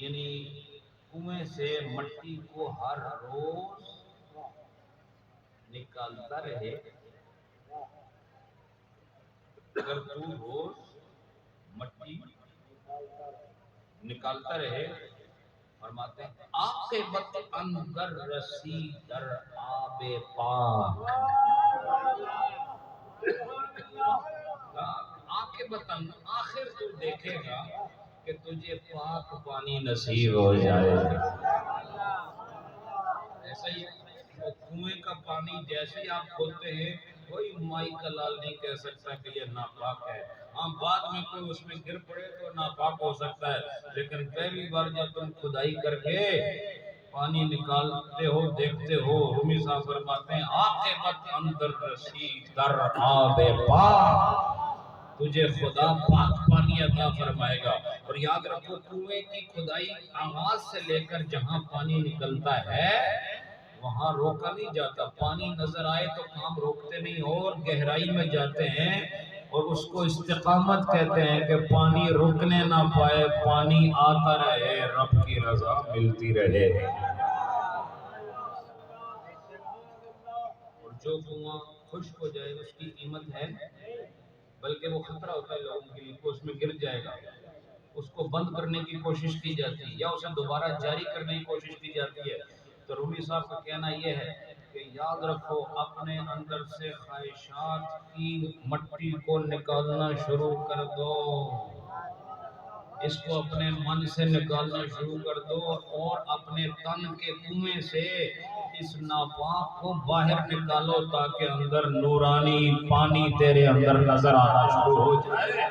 یعنی کنویں سے مٹی کو ہر روز نکالتا رہے. اگر تو روز مٹی نکالتا رہے، فرماتے ہیں عاقبت اندر رسی در آب پاک. عاقبت آخر تو دیکھے گا کہ تجھے پاک پانی نصیب ہو جائے. ایسا ہی کنویں کا پانی جیسے ہی آپ کھولتے ہیں کوئی مائی کا لال نہیں کہہ سکتا کہ یہ ناپاک ہے. ہاں بعد میں کوئی اس میں گر پڑے تو ناپاک ہو سکتا ہے، لیکن پہلی بار جب تم کھدائی کر کے پانی نکالتے ہو دیکھتے ہو، رومی صاحب فرماتے ہیں عاقبت اندر رسی در آب پاک، تجھے خدا پاک پانی عطا فرمائے گا. اور یاد رکھو کنویں کی کھدائی آغاز سے لے کر جہاں پانی نکلتا ہے وہاں روکا نہیں جاتا. پانی نظر آئے تو کام روکتے نہیں اور گہرائی میں جاتے ہیں، اور اس کو استقامت کہتے ہیں کہ پانی رکنے نہ پائے، پانی آتا رہے، رب کی رضا ملتی رہے. اور جو کنواں خشک ہو جائے اس کی قیمت ہے، بلکہ وہ خطرہ ہوتا ہے لوگوں کے لیے کہ اس میں گر جائے گا. اس کو بند کرنے کی کوشش کی جاتی ہے یا اسے دوبارہ جاری کرنے کی کوشش کی جاتی ہے. تو رومی صاحب کا کہنا یہ ہے کہ یاد رکھو اپنے اندر سے خواہشات کی مٹی کو نکالنا شروع کر دو، اس کو اپنے من سے نکالنا شروع کر دو، اور اپنے تن کے کنویں سے اس ناپاک کو باہر نکالو تاکہ اندر نورانی پانی تیرے اندر نظر آنا شروع ہو جائے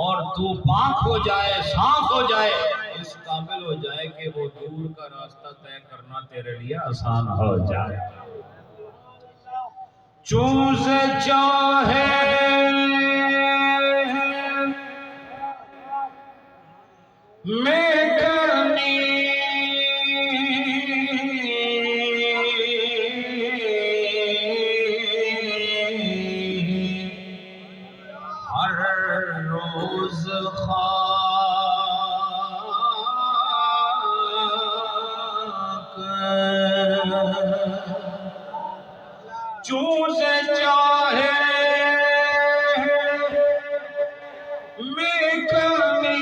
اور تو پاک ہو جائے، صاف ہو جائے، اس قابل ہو جائے کہ وہ دور کا راستہ طے کرنا تیرے لیے آسان ہو جائے. چوز چاہے میں کرنی ہر روز خاک چوز چاہے میں کرنی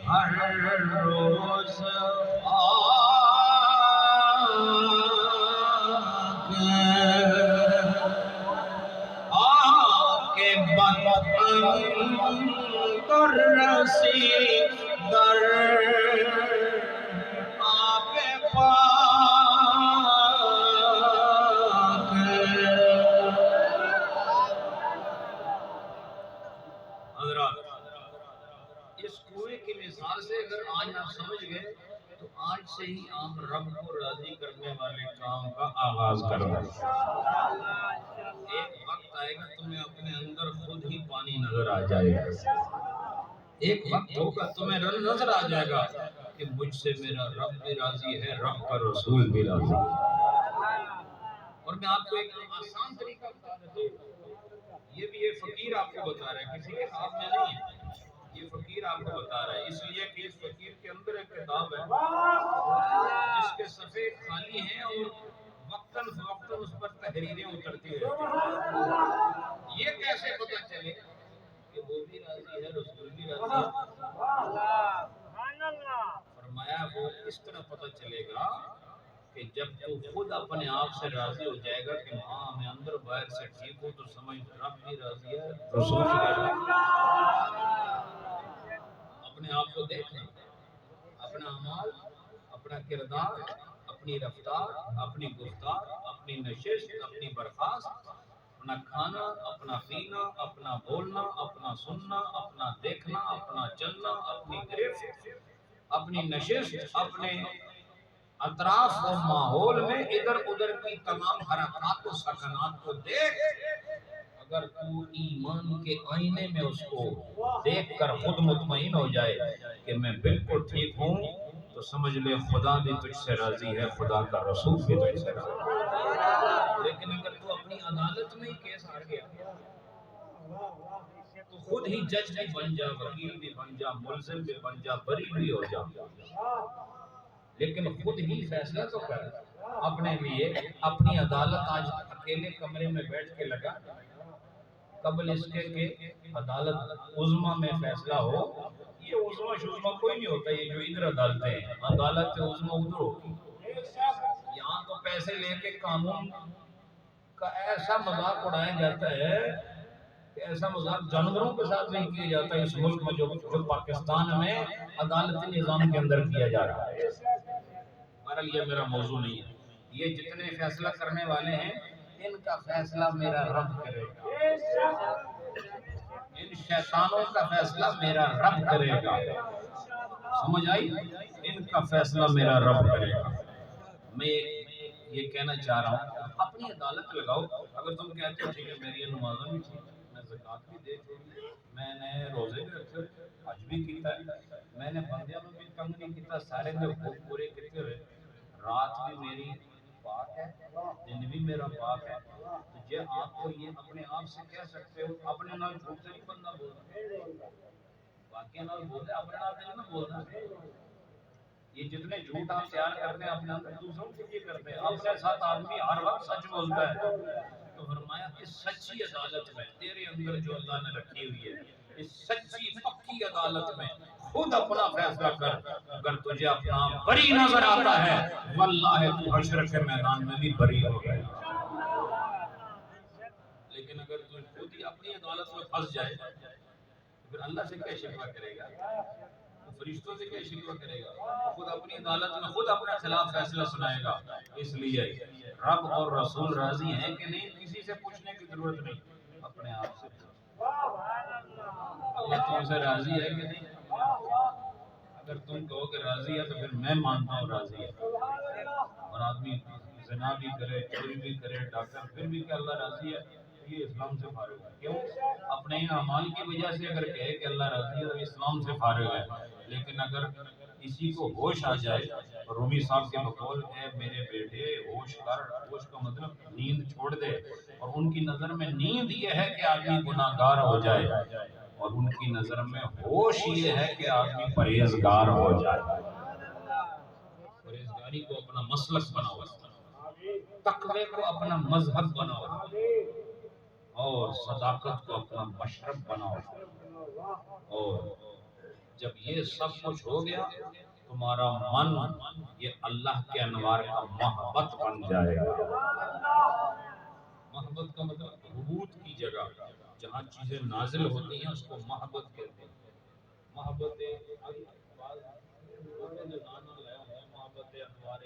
ہر روز کے بدن رسی در آب پاک. حضرات اس کنویں کی مثال سے اگر آج آپ سمجھ گئے تو آج سے ہی آپ رب کو راضی کرنے والے کام کا آغاز کر دیں. ایک وقت آئے گا تمہیں اپنے اندر خود ہی پانی نظر آ جائے گا. ایک وقت ہوگا تمہیں نظر آ جائے گا کہ مجھ سے میرا رب بھی راضی ہے، رب کا رسول بھی راضی ہے. اور میں آپ کو ایک آسان طریقہ بتا دیتا ہوں، یہ بھی یہ فقیر آپ کو بتا رہا ہے، کسی کے خواب میں نہیں ہے، یہ فقیر آپ کو بتا رہا ہے. اس لیے کہ اس فقیر کے اندر ایک کتاب ہے جس کے صفحے خالی ہیں اور وقتاً فوقتاً اس پر تحریریں اترتی رہتی ہیں. یہ کیسے پتہ چلے کہ وہ بھی راضی ہے، رسول بھی راضی ہے؟ فرمایا وہ اس طرح پتہ چلے گا کہ جب تو خود اپنے آپ سے راضی ہو جائے گا کہ ہاں میں اندر باہر سے ٹھیک ہوں، تو سمجھ رب بھی راضی ہے، رسول بھی راضی ہے. اپنے آپ کو دیکھنا، اپنا اعمال، اپنا کردار، اپنی رفتار، اپنی گفتار، اپنی نشست، اپنی برخاست، اپنا کھانا، اپنا پینا، اپنا بولنا، اپنا سننا، اپنا دیکھنا، اپنا چلنا، اپنی گرفت، اپنی نشست، اپنے اطراف و ماحول میں ادھر ادھر کی تمام حرکات و سکنات کو دیکھ. اگر تو ایمان کے آئینے میں اس کو دیکھ کر خود مطمئن ہو جائے کہ میں بالکل ٹھیک ہوں، تو سمجھ لے خدا بھی تجھ سے راضی ہے، خدا کا رسول بھی تجھ سے راضی ہے. لیکن اگر تو اپنی عدالت میں کیس ہار گیا تو خود ہی جج بھی بن جا، وکیل بھی بن جا، ملزم بھی بن جا، بری بھی ہو جا، لیکن خود ہی فیصلہ تو کر اپنے لیے۔ اپنی عدالت آج اکیلے کمرے میں بیٹھ کے لگا، قبل اس کے کہ عدالت عظمیٰ میں فیصلہ ہو۔ یہ عظمیٰ شظمیٰ کوئی نہیں ہوتا، یہ جو ادھر عدالتیں ہیں، عدالت عظمیٰ ادھر ہوگی۔ یہاں تو پیسے لے کے قانون کا ایسا مذاق اڑایا جاتا ہے کہ ایسا مذاق جانوروں کے ساتھ نہیں کیا جاتا اس ملک میں، جو پاکستان میں عدالتی نظام کے اندر کیا جا رہا ہے۔ بہرحال یہ میرا موضوع نہیں ہے۔ یہ جتنے فیصلہ کرنے والے ہیں ان کا فیصلہ میرا رب کرے گا، ان شیطانوں کا فیصلہ میرا رب کرے گا، سمجھ آئی؟ ان کا فیصلہ میرا رب کرے گا۔ میں یہ کہنا چاہ رہا ہوں اپنی عدالت لگاؤ۔ اگر تم کہتے ہو ٹھیک ہے میری نمازیں بھی تھی، میں زکوٰۃ بھی دے چھوڑی، میں نے روزے بھی رکھے، حج بھی کیتا ہے، میں نے بندیاں میں بھی تنگ نہیں کیتا، سارے میں حقوق پورے کیتے ہوئے، رات بھی میری پاک ہے، دن بھی میرا پاک ہے، تو یہ آپ کو یہ اپنے آپ سے کہہ سکتے ہو؟ اپنے نال جھوٹ سے نہیں بندہ بولنا، باقی نال بولے، اپنے نال نہیں نہ بولنا۔ یہ جتنے جھوٹ آپ تیار کرتے ہیں اپنے اندر، دوسروں کے لیے کرتے ہیں، اپنے ساتھ آدمی ہر وقت سچ بولتا ہے۔ تو فرمایا اس سچی عدالت میں تیرے اندر جو اللہ نے رکھی ہوئی ہے، اس سچی پکی عدالت میں خود اپنا فیصلہ کر۔ اگر تجھے اپنا بری نظر آتا ہے واللہ تو حشر کے میدان میں بھی بری ہو گیا، لیکن اگر تو خود ہی اپنی عدالت میں پھنس جائے تو پھر اللہ سے کیا شکوہ کرے گا؟ فرشتوں سے کیا شکوہ کرے گا؟ خود اپنی عدالت میں خود اپنے خلاف فیصلہ سنائے گا۔ اس لیے رب اور رسول راضی ہیں کہ نہیں، کسی سے پوچھنے کی ضرورت نہیں، اپنے آپ سے اللہ تم سے راضی ہے کہ نہیں؟ اگر تم کہو کہ راضی ہے تو پھر میں مانتا ہوں راضی ہے۔ اور آدمی زنا بھی کرے، چوری بھی کرے، ڈاکٹر، پھر بھی کہ اللہ راضی ہے، یہ اسلام سے فارغ ہے۔ کیوں؟ اپنے ان اعمال کی وجہ سے اگر کہے کہ اللہ راضی ہے تو اسلام سے فارغ ہے۔ لیکن اگر کسی کو ہوش آ جائے، رومی صاحب کے بقول ہے میرے بیٹے ہوش کر، ہوش کا مطلب نیند چھوڑ دے، اور ان کی نظر میں نیند یہ ہے کہ آدمی گناہگار ہو جائے، اور ان کی نظر میں ہوش یہ ہے کہ آدمی پرہیزگار ہو جائے۔ پرہیزگاری کو اپنا مسلک بناؤ، تقوی کو اپنا مذہب بناؤ، اور صداقت کو اپنا مشرب بناؤ، اور جب یہ سب کچھ ہو گیا تمہارا من یہ اللہ کے انوار کا محبت بن جائے گا۔ محبت کا مطلب حبوط کی جگہ جہاں چیزیں نازل ہوتی ہیں اس کو محبت کہتے ہیں۔ محبت محبت انوار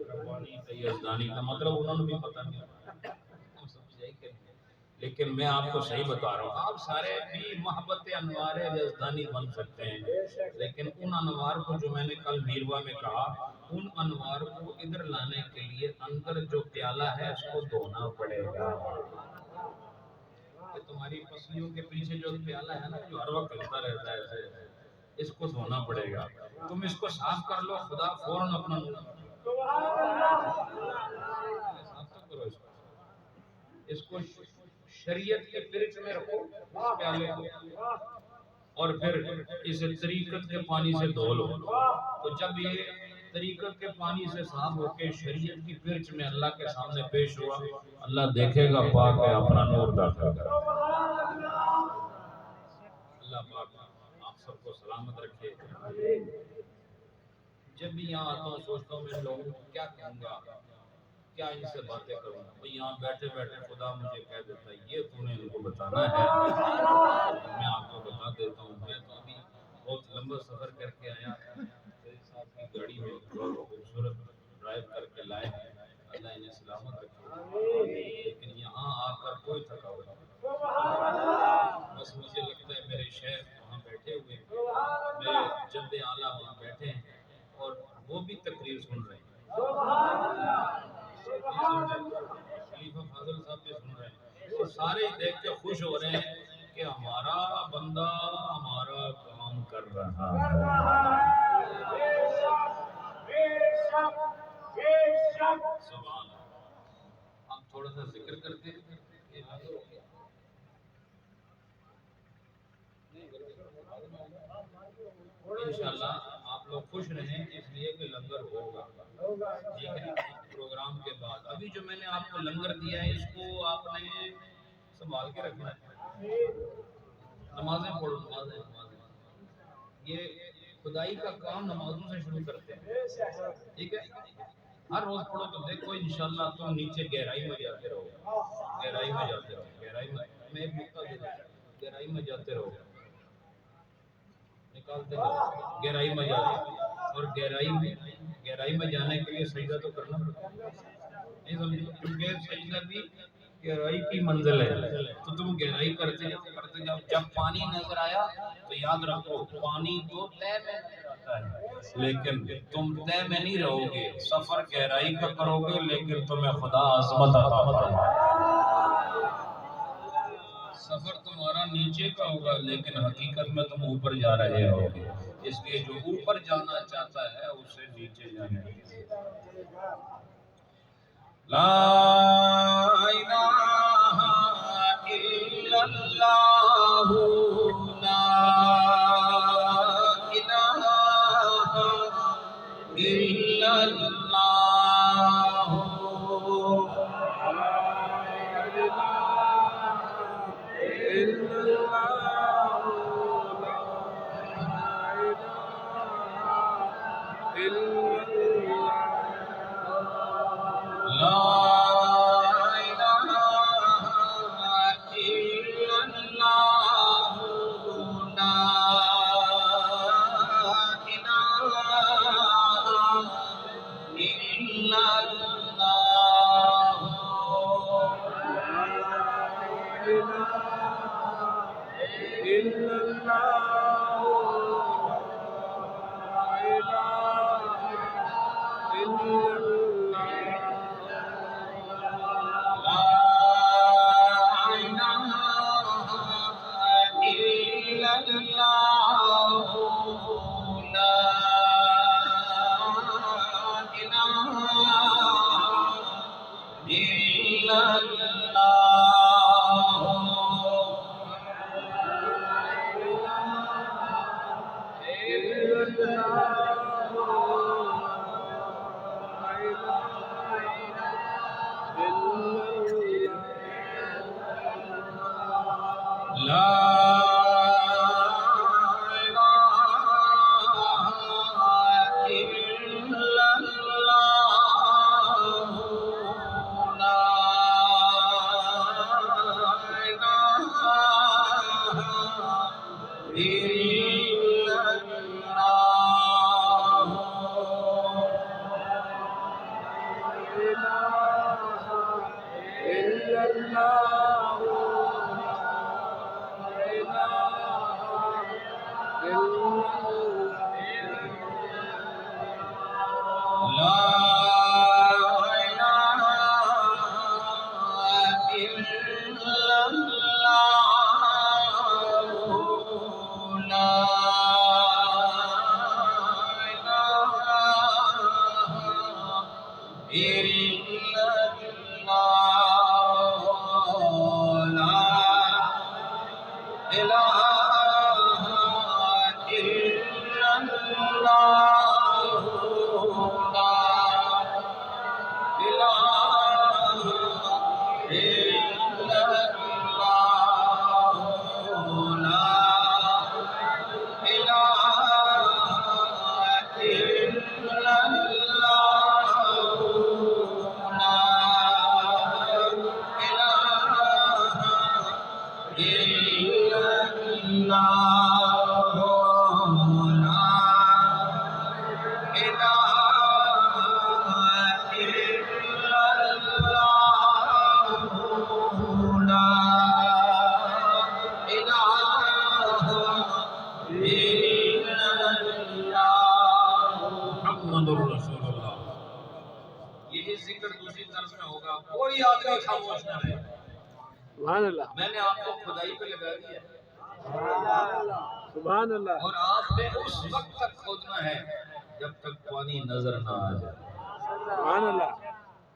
ربانی یزدانی کا مطلب انہوں نے بھی پتہ نہیں، ہم سمجھ آئی کہ نہیں؟ لیکن میں آپ کو صحیح بتا رہا ہوں، آپ سارے بھی محبت انوار یزدانی بن سکتے ہیں، لیکن ان انوار کو جو میں نے کل میروا میں کہا، ان انوار کو ادھر لانے کے لیے اندر جو پیالہ ہے اس کو دھونا پڑے گا۔ کہ تمہاری پسلیوں کے پیچھے جو پیالہ ہے نا، جو ہر وقت ہلتا رہتا ہے ایسے، اس کو دھونا پڑے گا۔ تم اس کو صاف کر لو، خدا فوراً اپنا صاف تو کرو اس کو شریعت کے فرج میں رکھو اس پیالے کو، اور پھر اسے طریقت کے پانی سے دھو لو۔ تو جب یہ طریقت کے پانی سے صاف ہو کے شریعت کی فرج میں اللہ کے سامنے پیش ہوا، اللہ دیکھے گا پاک ہے، اپنا نور داخل کر۔ اللہ پاک آپ سب کو سلامت رکھے۔ جب بھی یہاں آتا ہوں سوچتا ہوں میں لوگوں کو کیا کہوں گا، کیا ان سے باتیں کروں گا۔ بھئی یہاں بیٹھے بیٹھے خدا مجھے کہہ دیتا ہے یہ تو نے ان کو بتانا ہے، میں آپ کو بتا دیتا ہوں۔ میں تو ابھی بہت لمبا سفر کر کے آیا، میرے ساتھ کی گاڑی میں بہت خوبصورت ڈرائیو کر کے لائے ہیں، اللہ انہیں سلامت رکھے، لیکن یہاں آ کر کوئی تھکاوٹ نہیں۔ بس مجھے لگتا ہے میرے شیخ وہاں بیٹھے ہوئے ہیں، میرے جد اعلیٰ وہاں بیٹھے ہیں، اور وہ بھی تقریر سن رہے ہیں، خلیفہ فاضل صاحب بھی سن رہے ہیں، اور سارے دیکھ کے خوش ہو رہے ہیں کہ ہمارا بندہ ہمارا کام کر رہا ہے۔ سبحان اللہ۔ ہم تھوڑا سا ذکر کرتے ہیں انشاءاللہ آپ لوگ خوش رہیں اس لیے کہ لنگر ہوگا، ٹھیک ہے، پروگرام کے بعد۔ ابھی جو میں نے آپ کو لنگر دیا ہے اس کو آپ نے سنبھال کے رکھنا ہے، نمازیں پڑھو، نمازیں یہ خدائی کا کام نمازوں سے شروع کرتے ہیں، ٹھیک ہے، ہر روز پڑھو تو دیکھو انشاءاللہ تم نیچے گہرائی میں جاتے رہو، گہرائی میں جاتے رہو، گہرائی میں ایک نقطہ دے دوں، گہرائی میں جاتے رہو، نکالتے رہو، گہرائی میں جاتے رہو، اور گہرائی میں جانے کے لیے سجدہ تو کرنا پڑتا ہے، نہیں سمجھے؟ کیونکہ سجدہ بھی گہرائی کی منزل ہے، تو تم گہرائی کرتے جاؤ کرتے جاؤ، جب پانی نظر آیا تو یاد رکھو پانی تو طے میں نظر آتا ہے، لیکن تم طے میں نہیں رہو گے، سفر گہرائی کا کرو گے لیکن تمہیں خدا عظمت عطا فرمائے، سفر تمہارا نیچے کا ہوگا لیکن حقیقت میں تم اوپر جا رہے ہوگے، اس لیے جو اوپر جانا چاہتا ہے اسے نیچے جانے دیجیے۔ لا الہ الا اللہ، لا الہ الا اللہ، یہی ذکر دوسری طرف میں ہوگا، کوئی آدمی خاموش نہ رہے۔ سبحان اللہ، میں نے آپ کو خدائی پہ لگا دیا، سبحان اللہ، اور آپ نے اس وقت تک کھودنا ہے جب تک پانی نظر نہ آ جائے۔ سبحان اللہ،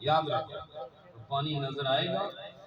یاد رکھو، پانی نظر آئے گا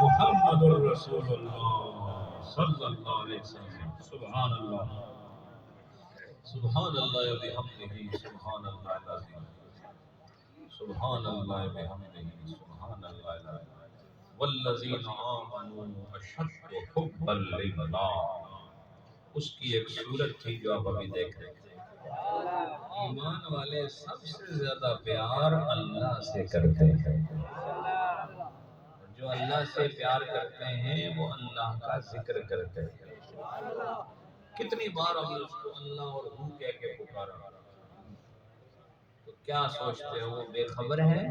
محمد رسول اللہ صلی اللہ علیہ وسلم. سبحان اللہ سبحان اللہ بحمدہ سبحان اللہ العظیم سبحان اللہ بحمدہ سبحان اللہ العظیم والذین آمنوا اشد حبا للہ. اس کی ایک صورت تھی جو آپ ابھی دیکھ رہے تھے. ایمان والے سب سے زیادہ پیار اللہ سے کرتے ہیں. جو اللہ سے پیار کرتے ہیں وہ اللہ کا ذکر کرتے ہیں. کتنی بار ہم نے اس کو اللہ اور ہوں کہہ کے پکارا. تو کیا سوچتے ہو وہ بے خبر ہے؟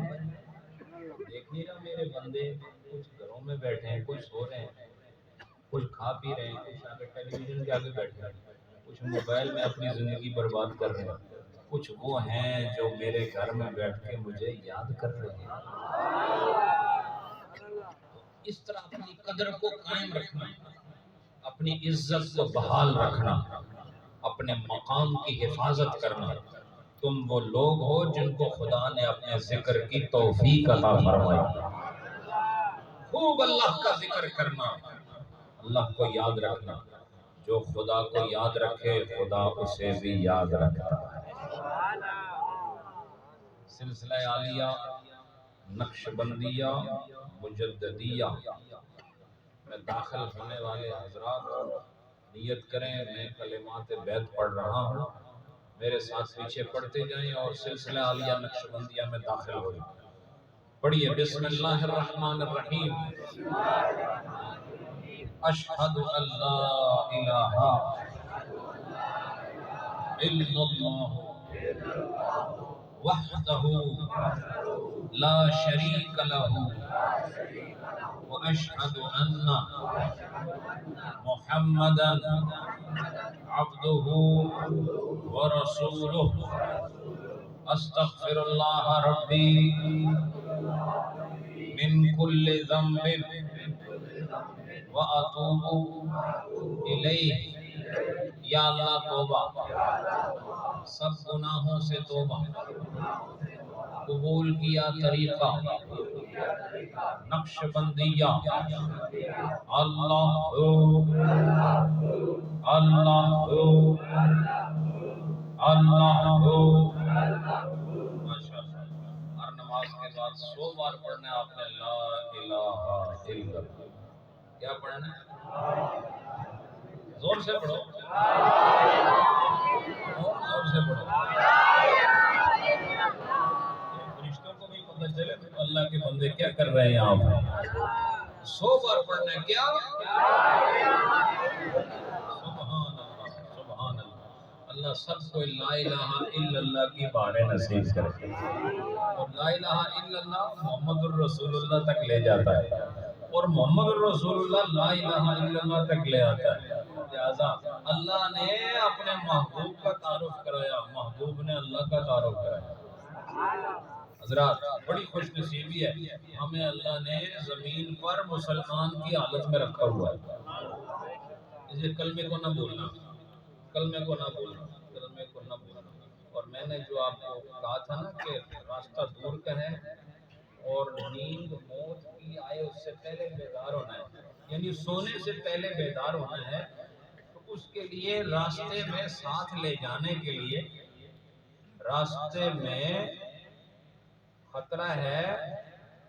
دیکھ نہیں رہا میرے بندے کچھ گھروں میں بیٹھے ہیں, کچھ سو رہے ہیں, کچھ کھا پی رہے ہیں, کچھ آگے ٹیلی ویژن کے آگے بیٹھے ہیں, کچھ موبائل میں اپنی زندگی برباد کر رہے ہیں, کچھ وہ ہیں جو میرے گھر میں بیٹھ کے مجھے یاد کر رہے ہیں. اس طرح اپنی قدر کو قائم رکھنا, اپنی عزت کو بحال رکھنا, اپنے مقام کی حفاظت کرنا. تم وہ لوگ ہو جن کو خدا نے اپنے ذکر کی توفیق عطا فرمائی. خوب اللہ کا ذکر کرنا, اللہ کو یاد رکھنا. جو خدا کو یاد رکھے خدا اسے بھی یاد رکھتا ہے. سلسلہ عالیہ نقشبندیہ مجددیہ میں داخل ہونے والے حضرات نیت کریں. میں کلمات بیعت پڑھ رہا ہوں, میرے ساتھ پیچھے پڑھتے جائیں اور سلسلہ عالیہ نقشبندیہ میں داخل ہو جائیں. پڑھیے بسم اللہ الرحمن الرحیم. اشہد ان لا الہ الا اللہ وحدہ لا شریک لہ واشہد ان محمدا عبدہ ورسولہ. استغفر اللہ ربی من کل ذنب واتوب الیہ. یا اللہ توبہ, سب گناہوں سے توبہ, قبول کیا طریقہ نقش بندیہ اللہ ہو اللہ ہو اللہ ہو۔ ماشاء اللہ، ہر نماز کے بعد 100 بار پڑھنا ہے آپ نے لا الہ الا اللہ۔ کیا پڑھنا ہے؟ زور سے پڑھو، اور زور سے پڑھو، فرشتوں کو بھی پتہ چلے اللہ کے بندے کیا کر رہے ہیں یہاں پر۔ 100 بار پڑھنا ہے کیا؟ سبحان اللہ سبحان اللہ۔ اللہ سب کو لا الہ الا اللہ کی بارے نصیب کرے، اور لا الہ الا اللہ محمد الرسول اللہ تک لے جاتا ہے، اور محمد الرسول اللہ لا الہ الا اللہ تک لے آتا ہے۔ لہذا اللہ نے اپنے محبوب کا تعارف کرایا، محبوب نے اللہ کا تعارف کرایا۔ حضرات بڑی خوش نصیبی ہے، ہمیں اللہ نے زمین پر مسلمان کی حالت میں رکھا ہوا ہے۔ اسے کلمے کو نہ بولنا، کلمے کو نہ بولنا، کلمے کو نہ بولنا۔ اور میں نے جو آپ کو کہا تھا نا کہ راستہ دور کا ہے اور نیند موت کی آئے اس سے پہلے بیدار ہونا ہے، یعنی سونے سے پہلے بیدار ہونا ہے، تو اس کے لیے راستے میں ساتھ لے جانے کے لیے، راستے میں خطرہ ہے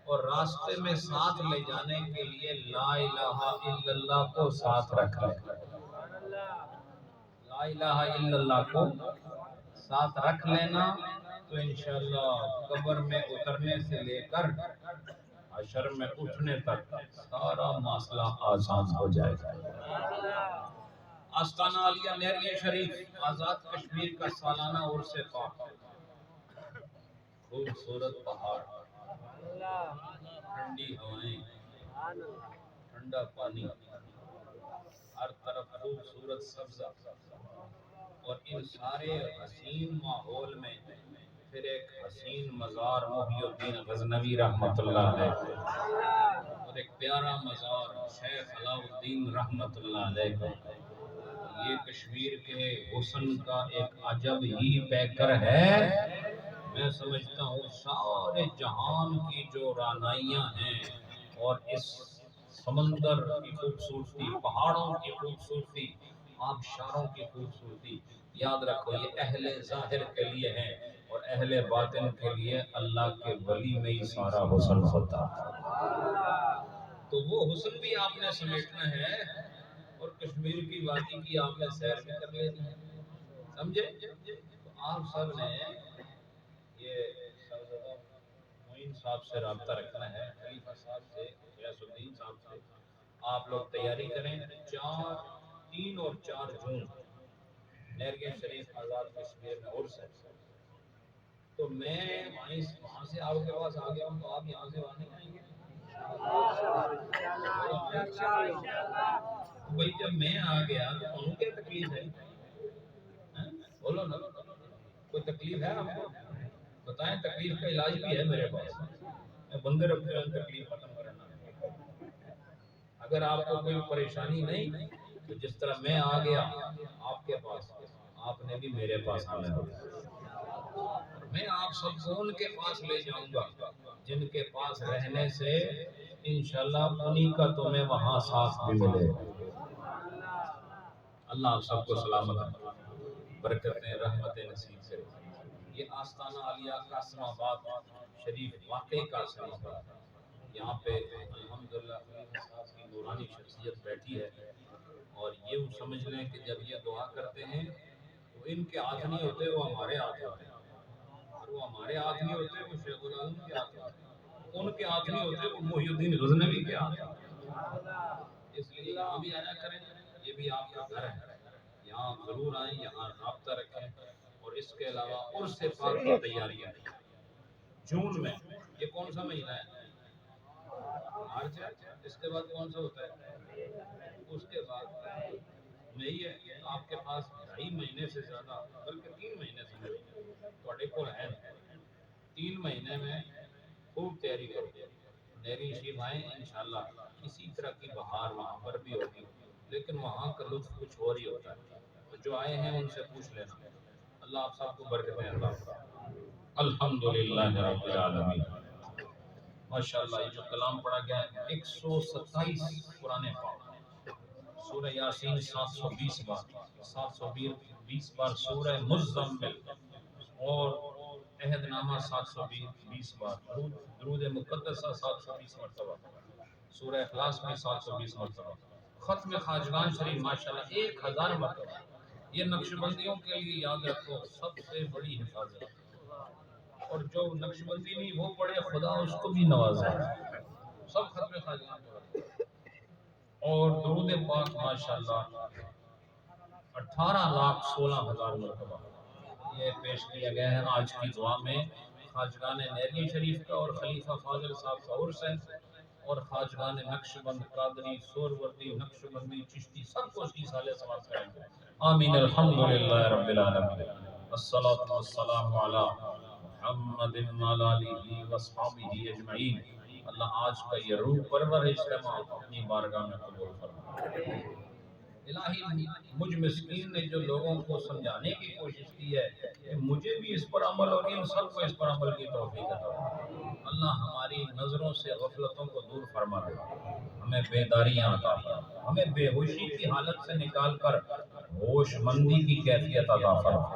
اور راستے میں ساتھ لے جانے کے لیے لا الہ الا اللہ کو ساتھ رکھ لیں۔ لا الہ الا اللہ کو ساتھ رکھ لینا تو انشاءاللہ قبر میں اترنے سے لے کر حشر میں اٹھنے تک سارا مسئلہ آسان ہو جائے گا۔ آستانہ عالیہ لہریہ شریف آزاد کشمیر کا سالانہ عرس پاک، خوبصورت پہاڑ، ٹھنڈی ہوائیں، ٹھنڈا پانی، ہر طرف خوبصورت سبزہ، اور ان سارے حسین ماحول میں پھر ایک حسین مزار محی الدین غزنوی رحمۃ اللہ علیہ، اور ایک پیارا مزار شیخ علاء الدین رحمۃ اللہ علیہ کا۔ یہ کشمیر کے حسن کا ایک عجب ہی پیکر ہے۔ میں سمجھتا ہوں سارے جہان کی جو رانائیاں ہیں اور اس سمندر کی خوبصورتی، پہاڑوں کی خوبصورتی، آبشاروں کی خوبصورتی، یاد رکھو یہ اہل ظاہر کے لیے ہیں، اور اہل باطن کے لیے اللہ کے ولی میں ہی سارا حسن ہوتا ہے۔ تو وہ حسن بھی آپ نے سمیٹنا ہے، اور کشمیر کی وادی کی آپ نے سیر بھی کر لینی ہے، سمجھے؟ تو آپ سب نے یہ شہزادہ معین صاحب سے رابطہ رکھنا ہے، خلیفہ صاحب سے، غیاث الدین صاحب سے، آپ لوگ تیاری کریں۔ 3 اور 4 جون لہریہ شریف آزاد کشمیر میں عرس ہے، تو میں وہاں سے آپ کے پاس آ گیا ہوں، تو آپ یہاں سے وہاں نہیں آئیں گے؟ بھائی جب میں آ گیا تو انہوں کیا تکلیف ہے؟ بولو نا، کوئی تکلیف ہے آپ کو؟ بتائیں، تکلیف کا علاج بھی ہے میرے پاس، میں بندے رکھے ہیں تکلیف ختم کرنا۔ اگر آپ کو کوئی پریشانی نہیں تو جس طرح میں آ گیا آپ کے پاس، آپ نے بھی میرے پاس آنا ہوگا، میں آپ سب کو ان کے پاس لے جاؤں گا جن کے پاس رہنے سے انشاءاللہ انہی کا تمہیں وہاں ساتھ بھی ملے۔ اللہ آپ سب کو سلامت برکتیں رحمتیں نصیب کرے۔ یہ آستانہ عالیہ قاسم آباد شریف واقعی قاسم آباد، یہاں پہ الحمدللہ خلیفہ صاحب کی نورانی شخصیت بیٹھی ہے، اور یہ سمجھ لیں کہ جب یہ دعا کرتے ہیں تو ان کے ہاتھ نہیں ہوتے، وہ ہمارے ہاتھ ہوتے ہیں، اور وہ ہمارے ہاتھ نہیں ہوتے، وہ شیخ العالم کے ہاتھ ہوتے ہیں، ان کے ہاتھ نہیں ہوتے، وہ محی الدین غزنوی کے ہاتھ ہوتے ہیں۔ اس لیے یہاں بھی آیا کریں، یہ بھی آپ کا گھر ہے، یہاں ضرور آئیں، یہاں رابطہ رکھیں۔ اور اس کے علاوہ عرس پاک کی تیاریاں جون میں، یہ کون سا مہینہ ہے؟ مارچ ہے، اس کے بعد کون سا ہوتا ہے؟ اس کے بعد مئی ہے۔ آپ کے پاس 2.5 مہینے سے زیادہ، بلکہ 3 مہینے سمجھو تھوڑے کو ہے، 3 مہینے میں خوب تیاری کرو، لہریہ شریف آئیں انشاءاللہ۔ اسی طرح کی بہار وہاں پر بھی ہوگی، لیکن وہاں کا لطف کچھ اور ہی ہوتا ہے، تو جو آئے ہیں ان سے پوچھ لینا۔ اللہ آپ سب کو برکتیں عطا فرمائے۔ الحمدللہ رب العالمین۔ ماشاءاللہ یہ جو کلام پڑھا گیا ہے 127 قرآن پاک، سورہ یاسین 720 بار، 720 بار سورہ مزمل، اور عہد نامہ 720 بار، درود مقدسہ 720 مرتبہ، سورہ اخلاص میں 720 مرتبہ، ختم خواجگان شریف ماشاءاللہ 1000 مرتبہ۔ یہ نقش بندیوں کے لیے یاد رکھو سب سے بڑی حفاظت، اور جو نقش بندی نہیں وہ پڑھے خدا اس کو بھی نوازے، سب ختم خواجگان پڑھے۔ اور درود پاک ماشاءاللہ 18,16,000 مرتبہ یہ پیش کیا گیا ہے آج کی دعا میں۔ خواجگان نیری شریف کا اور خلیفہ فاضل صاحب کا عرس ہے، اور خواجگان نقش بند، قادری، سوروردی، نقش بندی، چشتی سب کو اس کی سالے ثواب کریں گے۔ آمین الحمدللہ رب العالمین، الصلاۃ والسلام علی محمد وعلی آلہ واصحابہ اجمعین۔ اللہ آج کا یہ روح پرور اجتماع اپنی بارگاہ میں قبول فرما۔ الہی مجھ مسکین نے جو لوگوں کو سمجھانے کی کوشش کی ہے کہ مجھے بھی اس پر عمل اور ان سب کو اس پر عمل کی توفیق عطا فرما۔ اللہ ہماری نظروں سے غفلتوں کو دور فرما دے، ہمیں بیداریاں عطا فرما، ہمیں بے ہوشی کی حالت سے نکال کر ہوش مندی کی کیفیت عطا فرما۔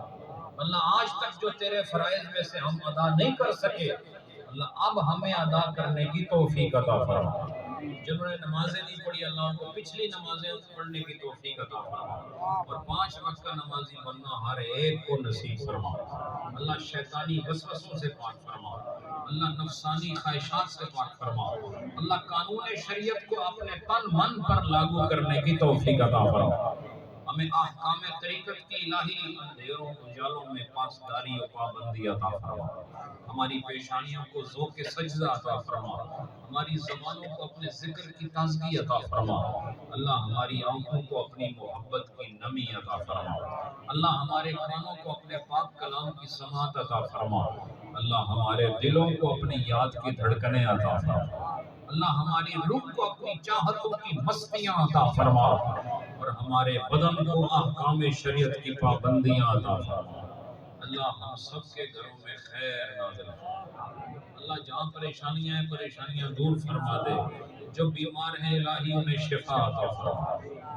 اللہ آج تک جو تیرے فرائض میں سے ہم ادا نہیں کر سکے، اللہ اب ہمیں ادا کرنے کی توفیق عطا فرما۔ جنہوں نے نمازیں نہیں پڑھی اللہ ان کو پچھلی نمازیں پڑھنے کی توفیق عطا فرما، اور 5 وقت کا نمازی بننا ہر ایک کو نصیب فرما۔ اللہ شیطانی وسوسوں سے پاک فرما، اللہ نفسانی خواہشات سے پاک فرما، اللہ قانون شریعت کو اپنے تن من پر لاگو کرنے کی توفیق عطا فرما۔ ہمیں احکام طریقت کی الہی اندھیروں اجالوں میں پاسداری و پابندی عطا فرما۔ ہماری پیشانیوں کو ذوق سجدہ عطا فرما، ہماری زبانوں کو اپنے ذکر کی تازگی عطا فرما۔ اللہ ہماری آنکھوں کو اپنی محبت کی نمی عطا فرما، اللہ ہمارے کانوں کو اپنے پاک کلام کی سماعت عطا فرما، اللہ ہمارے دلوں کو اپنی یاد کی دھڑکنیں عطا فرما، اللہ ہماری روح کو اپنی چاہتوں کی مستیاں عطا فرما، اور ہمارے بدن کو احکام شریعت کی پابندیاں عطا فرما۔ اللہ ہم سب کے گھروں میں خیر نازل فرما، اللہ جہاں پریشانیاں ہیں پریشانیاں دور فرما دے، جو بیمار ہیں الہی انہیں شفا عطا فرما،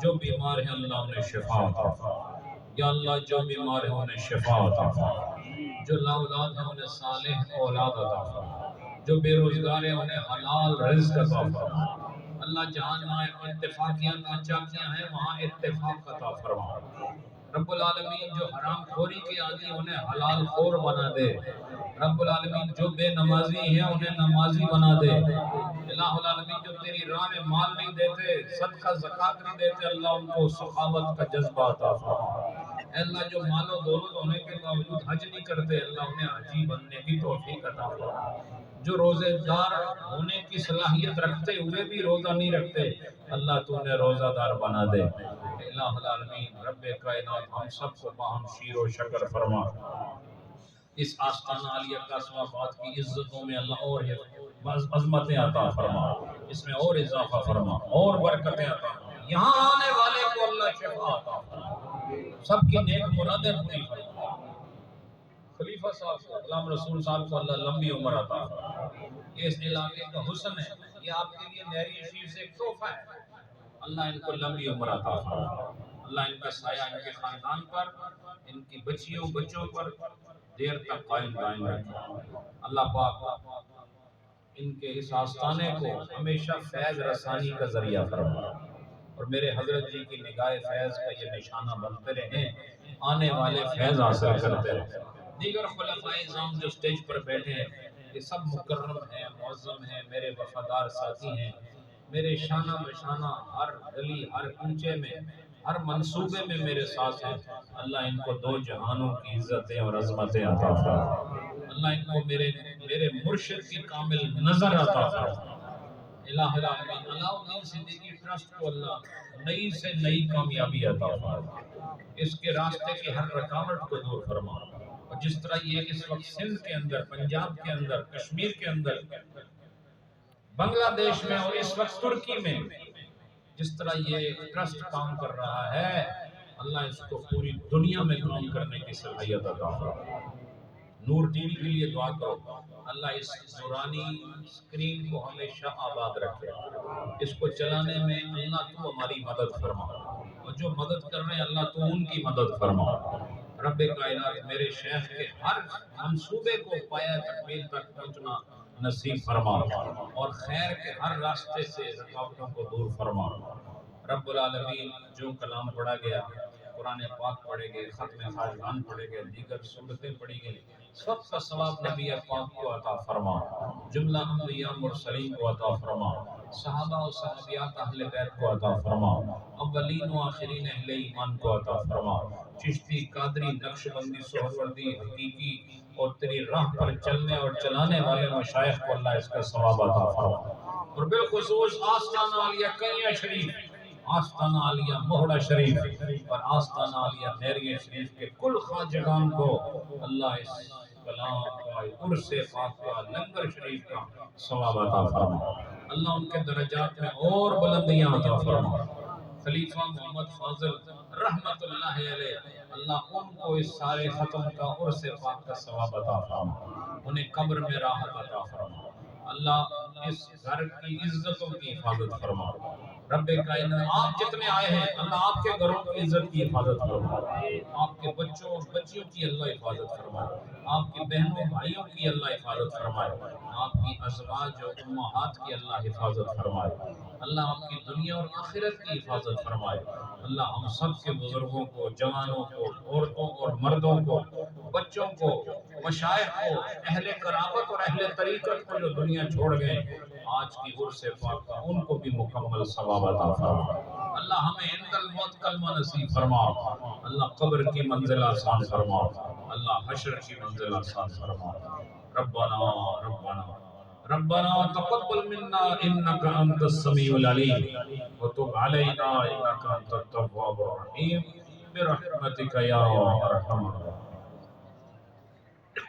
جو بیمار ہیں اللہ انہیں شفا عطا فرما، یا اللہ جو بیمار ہیں انہیں شفا عطا فرما، جو لا اولاد ہیں انہیں صالح اولاد عطا فرما، جو بے روزگار ہیں انہیں حلال رزق عطا فرما، اللہ جہاں اتفاقیاں ناچاکیاں ہیں وہاں اتفاق عطا فرما۔ رب العالمین جو حرام خوری کے عادی انہیں حلال خور بنا دے، رب العالمین جو بے نمازی ہیں انہیں نمازی بنا دے، الہ العالمین جو تیری راہ میں مال نہیں دیتے، صدقہ زکوٰۃ نہیں دیتے، اللہ ان کو سخاوت کا جذبہ عطا فرما۔ اے اللہ جو مال و دولت ہونے کے باوجود حج نہیں کرتے، اللہ انہیں حاجی بننے کی توفیق عطا فرما۔ جو روزے دار ہونے کی صلاحیت رکھتے ہوئے بھی روزہ نہیں رکھتے، اللہ تو انہیں روزہ دار بنا دے۔ الہ العالمین رب کائنات ہم سب کو باہم شیر و شکر فرما۔ اس آستانہ علی قاسم آباد کی عزتوں میں اللہ اور عظمتیں عطا فرما، اس میں اور اضافہ فرما اور برکتیں عطا فرما، یہاں آنے والے کو اللہ شفا عطا فرما، سب کی نیک مرادیں پوری فرما۔ خلیفہ صاحب کو غلام رسول صاحب کو اللہ لمبی عمر عطا فرما۔ یہ اس علاقے کا حسن ہے، یہ آپ کے لیے نیری شریف سے ایک تحفہ ہے، اللہ ان کو لمبی عمر عطا فرما، اللہ ان کا سایہ ان کے خاندان پر، ان کی بچیوں بچوں پر دیر تک قائم دائم رکھے۔ اللہ پاک ان کے اس آستانے کو ہمیشہ فیض رسانی کا ذریعہ فرما، اور میرے حضرت جی کی نگاہ فیض کا یہ نشانہ بنتے رہیں، آنے والے فیض حاصل کرتے رہیں۔ دیگر خلفائے اعظام جو سٹیج پر بیٹھے ہیں یہ سب مکرم ہیں، معظم ہیں، میرے وفادار ساتھی ہیں، میرے شانہ بشانہ ہر گلی ہر کوچے میں ہر منصوبے میں میرے ساتھ ہیں، اللہ ان کو 2 جہانوں کی عزتیں اور عظمتیں عطا فرما، اللہ ان کو میرے مرشد کی کامل نظر عطا فرما۔ الہ العالمین علاؤالدین صدیقی ٹرسٹ کو اللہ نئی سے نئی کامیابی عطا فرما، اس کے راستے کی ہر رکاوٹ کو دور فرما، اور جس طرح یہ اس وقت سندھ کے اندر، پنجاب کے اندر، کشمیر کے اندر، بنگلہ دیش میں اور اس وقت ترکی میں جس طرح یہ ٹرسٹ کام کر رہا ہے، اللہ اس کو پوری دنیا میں کام کرنے کی صلاحیت عطا فرما۔ نور ٹی وی کے لیے دعا کرو، اللہ اس نورانی اسکرین کو ہمیشہ آباد رکھے، اس کو چلانے میں اللہ تو ہماری مدد فرما، اور جو مدد کر رہے ہیں اللہ تو ان کی مدد فرما۔ رب کائنات میرے شیخ کے ہر منصوبے کو پایا تکمیل تک پہنچنا نصیب فرما، اور خیر کے ہر راستے سے رکاوٹوں کو دور فرما۔ رب العالمین جو کلام پڑھا گیا، قرآن پاک پڑھے گئے، ختم خاجگان پڑھے گئے، دیگر سورتیں پڑھی گئی، سب کا ثواب نبی پاک کو عطا فرما، جملہ انبیاء مرسلین کو عطا فرما، صحابہ و صحابیات اہل بیت کو عطا فرما، اولین و آخرین اہل ایمان کو عطا فرما، چشتی، قادری، نقشبندی، سہروردی، حقیقی اور تیری راہ پر چلنے اور چلانے والے مشائخ کو اللہ اس کا ثواب عطا فرما، اور بالخصوص آستانہ عالیہ قیہ شریف، آستانہ عالیہ مہڑا شریف اور آستانہ عالیہ نیریہ شریف کے کل خواجگان کو اللہ اس کلام کا، عرس پاک کا، لنگر شریف کا ثواب عطا فرما، اللہ ان کے درجات میں اور بلندیاں عطا فرما۔ خلیفہ محمد فاضل رحمت اللہ علیہ، اللہ ان کو اس سارے ختم کا، عرس پاک کا ثواب عطا فرما، انہیں قبر میں راحت عطا فرما، اللہ اس گھر کی عزتوں کی حفاظت فرما۔ رب کائنات آپ جتنے آئے ہیں اللہ آپ کے گھروں کی عزت کی حفاظت فرمائے، آپ کے بچوں اور بچیوں کی اللہ حفاظت فرمائے، آپ کی بہنوں بھائیوں کی اللہ حفاظت فرمائے، آپ کی ازواج اور امہات کی اللہ حفاظت فرمائے، اللہ آپ کی دنیا اور آخرت کی حفاظت فرمائے، اللہ ہم سب کے بزرگوں کو، جوانوں کو، عورتوں اور مردوں کو، بچوں کو، مشائخ کو، اہل قرابت اور اہل طریقت کو جو دنیا چھوڑ گئے آج کی عرس پاک کا، ان کو بھی مکمل ثواب عطا فرما، اللہ ہمیں عند الموت کلمہ نصیب فرما، اللہ قبر کی منزل آسان فرما، اللہ حشر کی منزل آسان فرما۔ ربنا ربنا ربنا تقبل منا انك انت السميع العليم وتب علينا انك انت التواب الرحيم برحمتك يا ارحم الراحمين۔